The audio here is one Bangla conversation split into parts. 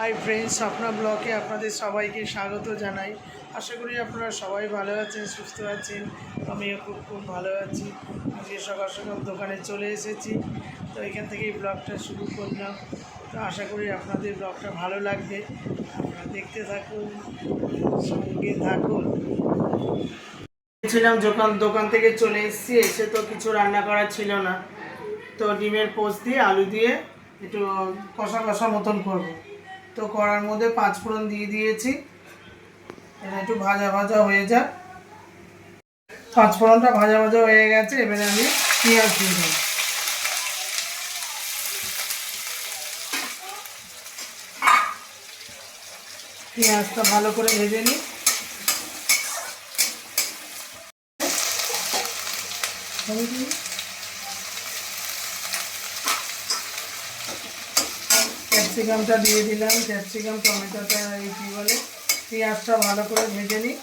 হাই ফ্রেন্ডস, স্বপ্না ব্লগে আপনাদের সবাইকে স্বাগত জানাই। আশা করি আপনারা সবাই ভালো আছেন, সুস্থ আছেন। আমিও খুব ভালো আছি। আজকে সকাল সকাল দোকানে চলে এসেছি, তো এখান থেকেই ব্লগটা শুরু করলাম। তো আশা করি আপনাদের ব্লগটা ভালো লাগবে, আপনারা দেখতে থাকুন, সঙ্গে থাকুন। ছিলাম দোকান থেকে চলে এসেছি, এসে তো কিছু রান্না করা ছিল না, তো ডিমের পোস্ট দিয়ে আলু দিয়ে একটু কষা কষা মতন করবো। তো কড়ার মধ্যে 5 ফোড়ন দিয়ে দিয়েছি, এটা একটু ভাজা ভাজা হয়ে যাক। 5 ফোড়নটা ভাজা ভাজা হয়ে গেছে, এবারে আমি পেঁয়াজ দিয়ে দেবো। পেঁয়াজটা ভালো করে ভেজে নিই। ক্যাপসিকামটা দিয়ে দিলাম, ক্যাপসিকাম টমেটোটা এই কী বলে, পেঁয়াজটা ভালো করে ভেজে নিই।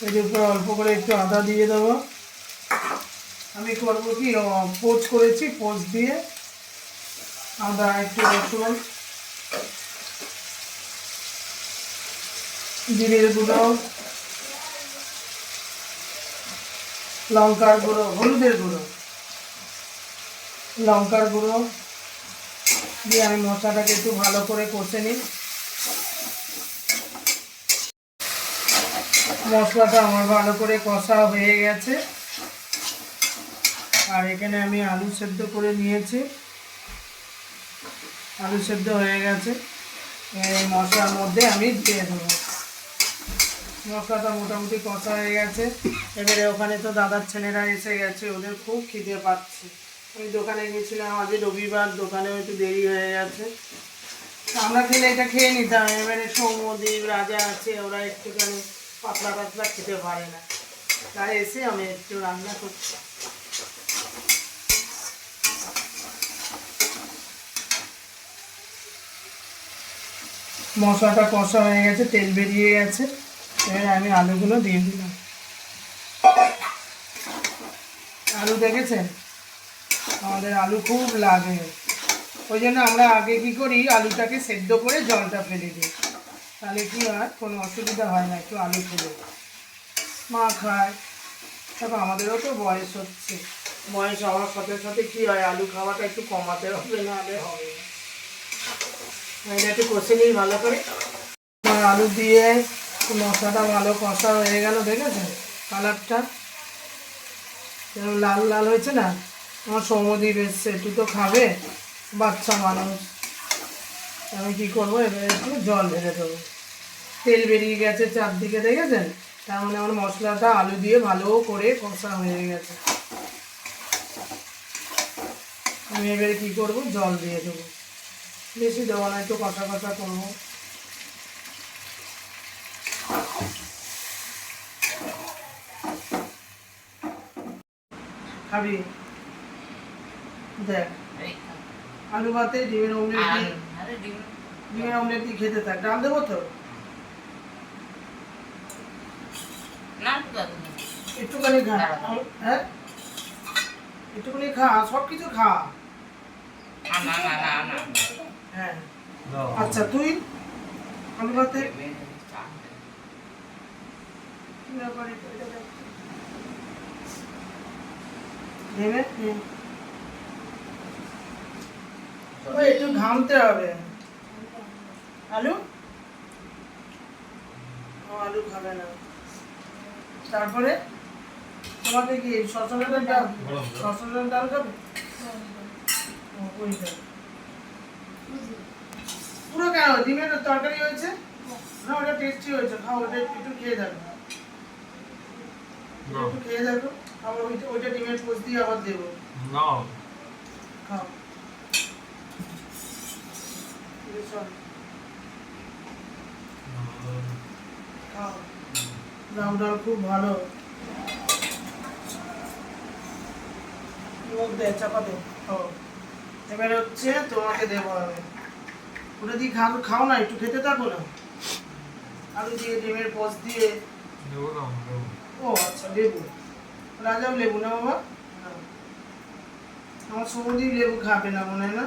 এর উপরে অল্প করে একটু আদা দিয়ে দেবো। আমি করবো কি, পোচ করেছি, পোচ দিয়ে আদা, একটু রসুন, জিরের গুঁড়ো, লঙ্কার গুঁড়ো, হলুদের গুঁড়ো, লঙ্কার গুঁড়ো দিয়ে আমি মশলাটাকে একটু ভালো করে কষে নিই। মশলাটা আমার ভালো করে কষা হয়ে গেছে, আর এখানে আমি আলু সেদ্ধ করে নিয়েছি। আলু সেদ্ধ হয়ে গেছে, এই মশলার মধ্যে আমি দিয়ে দেবো। মশলাটা মোটামুটি কষা হয়ে গেছে। এবারে ওখানে তো দাদার ছেলেরা এসে গেছে, ওদের খুব খিদে পাচ্ছে। আমি দোকানে গেছিলাম, আজ রবিবার, দোকানেও একটু দেরি হয়ে গেছে। আমরা খেলে এটা খেয়ে নিতাম, এবারে সৌম্যদীপ, রাজা আছে, ওরা একটুখানি পাতলা পাতলা খেতে পারে না, তাই এসে আমি একটু রান্না করছি। মশলাটা কষা হয়ে গেছে, তেল বেরিয়ে গেছে, এবারে আমি আলুগুলো দিয়ে দিলাম। আলু দেখেছেন, আমাদের আলু খুব লাগে, ওই জন্য আমরা আগে কী করি, আলুটাকে সেদ্ধ করে জলটা ফেলে দিই, তাহলে কী হয়, কোনো অসুবিধা হয় না। একটু আলু ফেলে মা খায়, তারপর আমাদেরও তো বয়স হচ্ছে, বয়স হওয়ার সাথে সাথে কী হয়, আলু খাওয়াটা একটু কমাতে হবে, না হলে হবে না। এটা একটু কষে নিই ভালো করে। আলু দিয়ে মশলাটা ভালো কষা হয়ে গেল, দেখেছেন কালারটা লাল লাল হয়েছে না। আমার সৌম্যদীপ এসছে, একটু তো খাবে, বাচ্চা মানুষ। আমি কী করবো, এবার একটু জল ঢেলে দেবো। তেল বেরিয়ে গেছে চারদিকে, দেখেছেন, তার মানে আমার মশলাটা আলু দিয়ে ভালো করে কষা হয়ে গেছে। আমি এবারে কী করবো, জল দিয়ে দেবো, বেশি দেবো না, একটু কষা কষা করবো। খাবি দেখ, আলু ভাতে ডিমের অমলেট দিয়ে, ডিমের অমলেট দিয়ে খেতে থাক। ডাল দেবো তো, একটুখানি খা। হ্যাঁ, একটুখানি খা, সব কিছু খা। হ্যাঁ, আচ্ছা তুই আলু ভাতে নেবে, একটু ঘামতে হবে। আলু, আলু খাবে না। তারপরে তোমাকে কি সচরাচর ডাল, সচরাচর ডাল খাবে? পুরো কেন, ডিমের তরকারি হয়েছে না, ওটা টেস্টি হয়েছে, খাও, ওটা একটু খেয়ে দেখো, একটু খেয়ে দেখো। আবার ওইটা ডিমের পোস্ট দিয়ে আবার দেবো, খাও। খাও, লাউ ডাল খুব ভালো, মুখ দে, চাপা দে। এবার হচ্ছে তোমাকে দেবো আমি, ওটা দিয়ে খাও না, একটু খেতে থাকো না। আলু দিয়ে ডিমের পোস্ট দিয়ে, ও আচ্ছা দেবো, রাজাও লেবু না বাবা? আমার সমুদ্রে লেবু খাবে না মনে হয় না।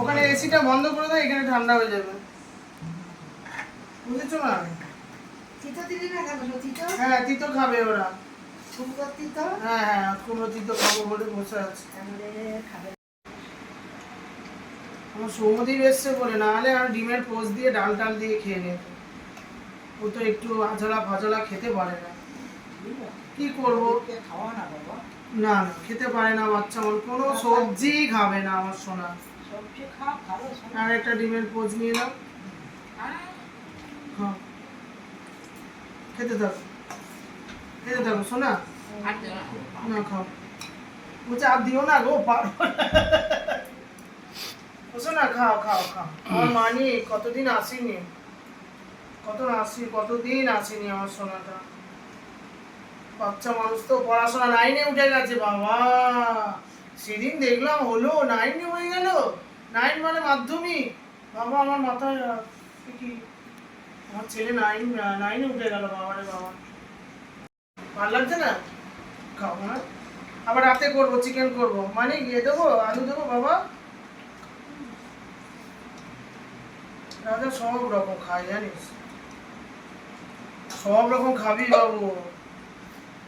ওখানে এসিটা বন্ধ করে দাও, এখানে ঠান্ডা হয়ে যাবে, বুঝেছো না? হ্যাঁ তিতো খাবে ওরা। হ্যাঁ হ্যাঁ কুমড়ো তিতো খাবো বলে বসে আছে। আমার সৌমদীপ এসছে বলে, নাহলে আর ডিমের পোস্ট দিয়ে ডাল টাল দিয়ে খেয়ে নিত। ও তো একটু আজলা ফাজলা খেতে পারে না, কি করবো? না না খেতে পারে না বাচ্চা আমার, কোনো সবজি খাবে না আমার সোনা। আর একটা ডিমের পোচ নিয়ে নাও, খাও, খেতে থাকো, খেতে থাকো সোনা। না খাও, বলছে আর দিও না গো, পারো সোনা, খাও খাও খাও। আমার মানি কতদিন আসেনি, কতদিন আসেনি আমার সোনাটা। বাচ্চা মানুষ তো, পড়াশোনা 9-এ উঠে গেছে বাবা। সেদিন দেখলাম হলো 9-এ হয়ে গেল, 9 মানে মাধ্যমিক। বাবা আমার মাথায় কি, আমার ছেলে 9-এ উঠে গেল বাবা রে বাবা। ভালো লাগছে না? খাও না। আবার রাতে করবো, চিকেন করবো, মানে গিয়ে দেবো, আলু দেবো বাবা। রাজা সব রকম খায় জানিস, সব রকম খাবি বাবু।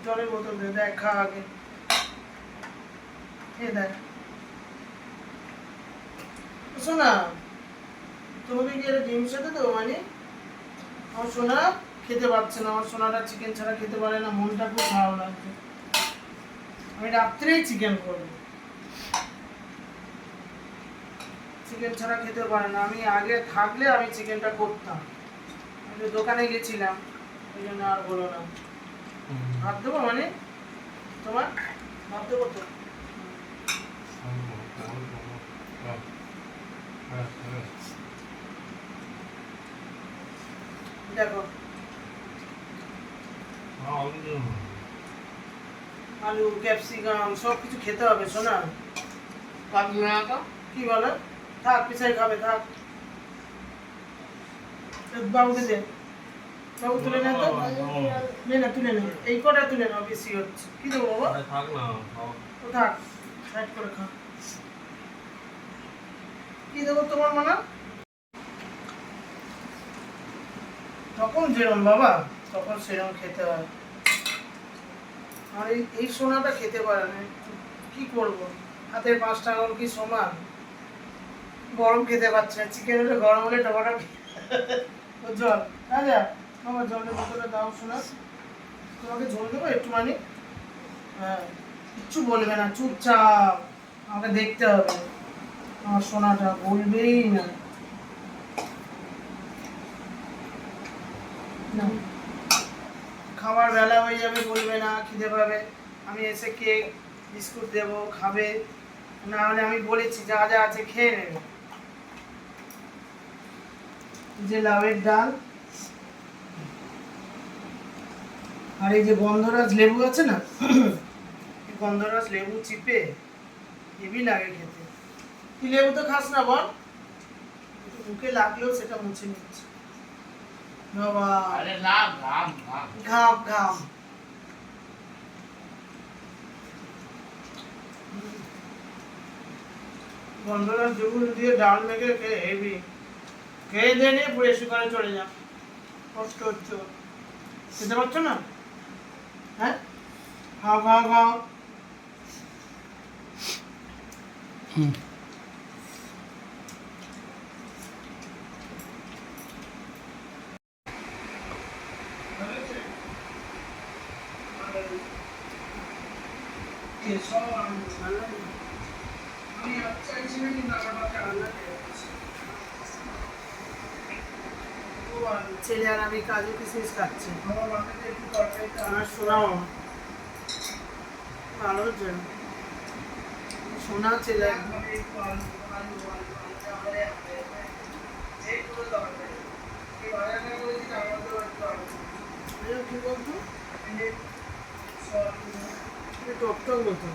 জলের বোতল দে, দেখ খা আগে, খেয়ে দেখ। শোনা, তোমাকে কি একটা ডিম সেদ্ধ দেবো? মানে আমার সোনা খেতে পারছে না, আমার সোনাটা চিকেন ছাড়া খেতে পারে না, মনটা খুব ভালো লাগছে। আমি রাত্রেই চিকেন করবো, চিকেন ছাড়া খেতে পারে না। আমি আগে থাকলে আমি চিকেনটা করতাম, আমি দোকানে গেছিলাম ওই জন্য আর বলো না। ভাত দেবো মানে তোমার, ভাত দেবো তো। দেখো আলু ক্যাপসিকাম সব কিছু খেতে হবে শোনা। কি বলে? থাক পিছাই খাবে, থাক। বাবুকে দে, বাবু তুলে নে তো, নে না তুলে নে, এই কটা তুলে নাও, বেশি হচ্ছে। কি দেবো বাবা? থাক না, ও থাক, সাইড করে খা। কি দেবো তোমার মানা? তখন যেরম বাবা, তখন সেরকম খেতে হয়। আর এই সোনাটা খেতে পারে না, কি করবো? হাতের 5টা আঙুল কি সমান? গরম খেতে পারছে না, চিকেন হলে গরম হলে টমাটো জল। রাজা আমার জলের বোতলে দাও শোনা, তোমাকে জল দেবো একটু মানে। হ্যাঁ কিচ্ছু বলবে না, চুপচাপ আমাকে দেখতে হবে। আমার সোনাটা বলবেই না। খাবার বেলা হয়ে যাবে, বলবে না, খিদে পাবে। আমি এসে কেক বিস্কুট দেবো, খাবে। না হলে আমি বলেছি যা যা আছে খেয়ে নেবে। যে লাউয়ের ডাল আর এই যে গন্ধরাজ লেবু আছে না, গন্ধরাজ লেবু চিপে হেভি লাগে খেতে। তুই লেবু তো খাস না বল, মুখে লাগলেও সেটা মুছে নিচ্ছে বাবা। ঘাম ঘাম। গন্ধরাজ লেবু দিয়ে ডাল মেখে খেয়ে হেভি। খেয়ে দিয়ে নিয়ে পুরো সুগারে চলে যা, কষ্ট হচ্ছে। খেতে পারছো না? হ্যাঁ খাও খাও খাও। ছেলে আর আমি কাজু কিশমিশ খাচ্ছি। আমার শোনাও ভালো হচ্ছে, শোনা ছেলে কি বলতো টক টক মতো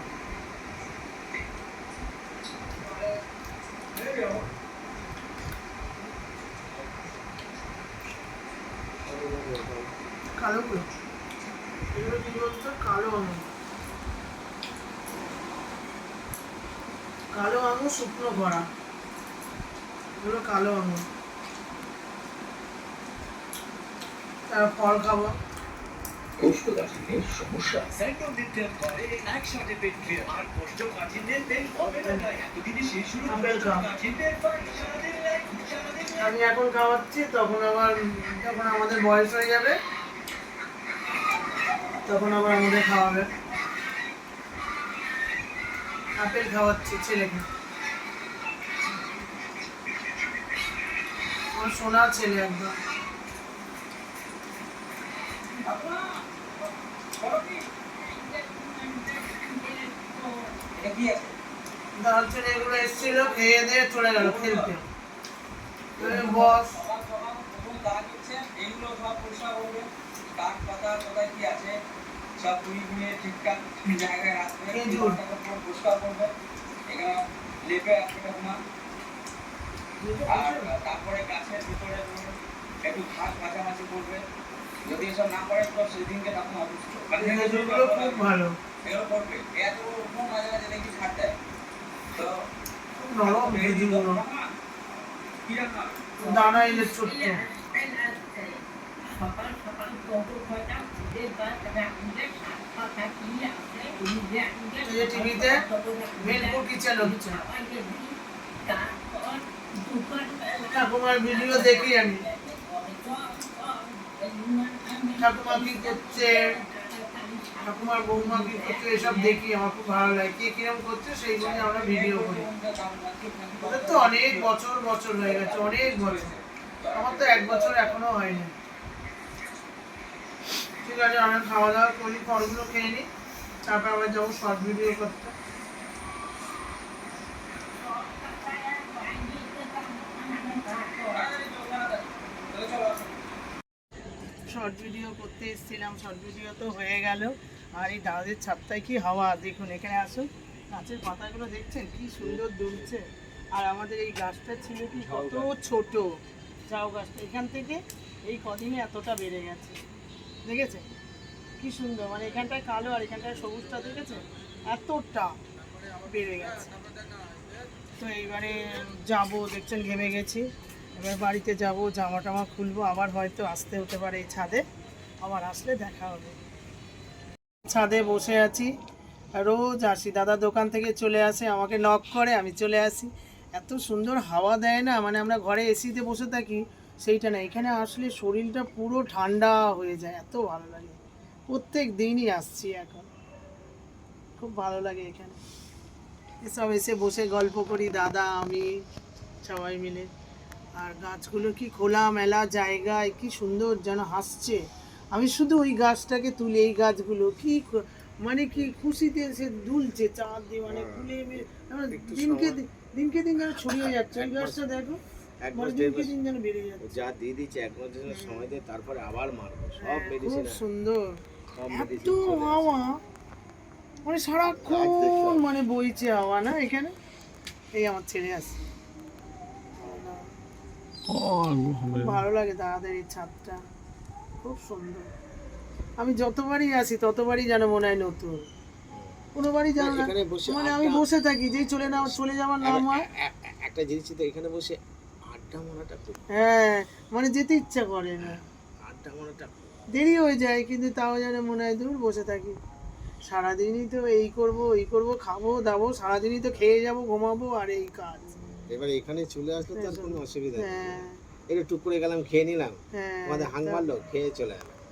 কালো গুলো এগুলো কি বলতো কালো আঙুর শুকনো করা এগুলো কালো আঙুর তার ফল খাবো কোষ্ঠকাঠিন্যের সমস্যা স্যান্ডোনিটের করে একসাথে পেট ক্লিয়ার আর কোষ্ঠকাঠিন্যের পেন হবে না তাই এতদিনে শেষ শুরু কোষ্ঠকাঠিন্যের আমি এখন খাওয়াচ্ছি তখন আমাদের বয়স হয়ে যাবে তখন আবার আমাদের খাওয়াবে আপেল খাওয়াচ্ছি ছেলেকে আমার সোনা ছেলে একদম দার্জিলিং এগুলো এসেছিল খেয়ে দিয়ে চলে গেল খেলতে বস এগুলো সব পরিষ্কার করবে কাঠ পাতা কোথায় কি আছে সব ধুয়ে ঠিকঠাক জায়গায় রাখবে পরিষ্কার করবে এখানে লেপে রাখবে তোমার আর তারপরে গাছের ভিতরে একটু ঘাস মাঝামাঝি করবে যদি এসব না করে তো সেদিনকে তখন অসুস্থ খুব ভালো এগুলো করবে এত মাঝে মাঝে দেখি ছাড় দেয় তো নরম ভেজিগুলো কি রান্না দানা এলে ছোট্ট সকাল সকাল টিভিতে ভেলপুর কিচেন হচ্ছে ঠাকুমার ভিডিও দেখি আমি ঠাকুমা কি করছে ঠাকুমার বৌমা কি করছে এসব দেখি আমার খুব ভালো লাগে কে কিরম করছে সেই জন্য আমরা ভিডিও করি ওদের তো অনেক বছর হয়ে গেছে অনেক বছর আমার তো 1 বছর এখনো হয়নি ঠিক আছে আমরা খাওয়া দাওয়া করি ফলগুলো খেয়ে নিই তারপর আমরা যাবো শর্ট ভিডিও করতে শর্ট ভিডিও করতে এসেছিলাম শর্ট ভিডিও তো হয়ে গেল আর এই দাদাদের ছাদটায় কি হাওয়া দেখুন এখানে আসুন গাছের পাতাগুলো দেখছেন কি সুন্দর দুলছে আর আমাদের এই গাছটা ছিল কি কত ছোট ঝাউ গাছটা এখান থেকে এই কদিনে এতটা বেড়ে গেছে দেখেছে কি সুন্দর মানে এখানটায় কালো আর এখানটায় সবুজটা দেখেছে এতটা বেড়ে গেছে তো এইবারে যাব দেখছেন ঘেমে গেছি এবার বাড়িতে যাব জামা টামা খুলবো আবার হয়তো আসতে হতে পারে এই ছাদে আবার আসলে দেখা হবে ছাদে বসে আছি রোজ আসি দাদা দোকান থেকে চলে আসে আমাকে নক করে আমি চলে আসি এত সুন্দর হাওয়া দেয় না মানে আমরা ঘরে এসিতে বসে থাকি সেইটা না এখানে আসলে শরীরটা পুরো ঠান্ডা হয়ে যায় এত ভালো লাগে প্রত্যেক দিনই আসছি এখন খুব ভালো লাগে এখানে এসব এসে বসে গল্প করি দাদা আমি সবাই মিলে আর গাছগুলো কি খোলা মেলা জায়গায় কি সুন্দর যেন হাসছে আমি শুধু ওই গাছটাকে তুলি এই গাছগুলো কি মানে কি খুশিতে সে দুলছে চাঁদ দিয়ে মানে ফুলে দিনকে দিন যেন ছড়িয়ে যাচ্ছে ওই গাছটা দেখো মানে দিনকে দিন যেন বেড়ে যাচ্ছে যা দিয়ে দিচ্ছে 1 বছরের সময় দিয়ে তারপরে আবার মারবে সব মেডিসিন খুব সুন্দর এত হাওয়া মানে সারাক্ষণ মানে বইছে হাওয়া না এখানে এই আমার ছেড়ে আসছে ভালো লাগে দাদাদের এই ছাদটা খুব সুন্দর আমি যতবারই আসি ততবারই যেন মনে হয় নতুন কোনোবারই যেন না মানে আমি বসে থাকি যেই চলে যাওয়ার নাম হয় একটা জিনিস তো এখানে বসে আড্ডা মারাটা খুব হ্যাঁ মানে যেতে ইচ্ছা করে না আড্ডা মারাটা দেরি হয়ে যায় কিন্তু তাও যেন মনে হয় দূর বসে থাকি সারাদিনই তো এই করব খাবো দাবো সারাদিনই তো খেয়ে যাবো ঘুমাবো আর এই কাজ এবার এখানে চলে আসলে তার কোনো অসুবিধা নেই একটু টুক করে গেলাম খেয়ে নিলাম আমাদের হাং মারলো খেয়ে চলে গেলাম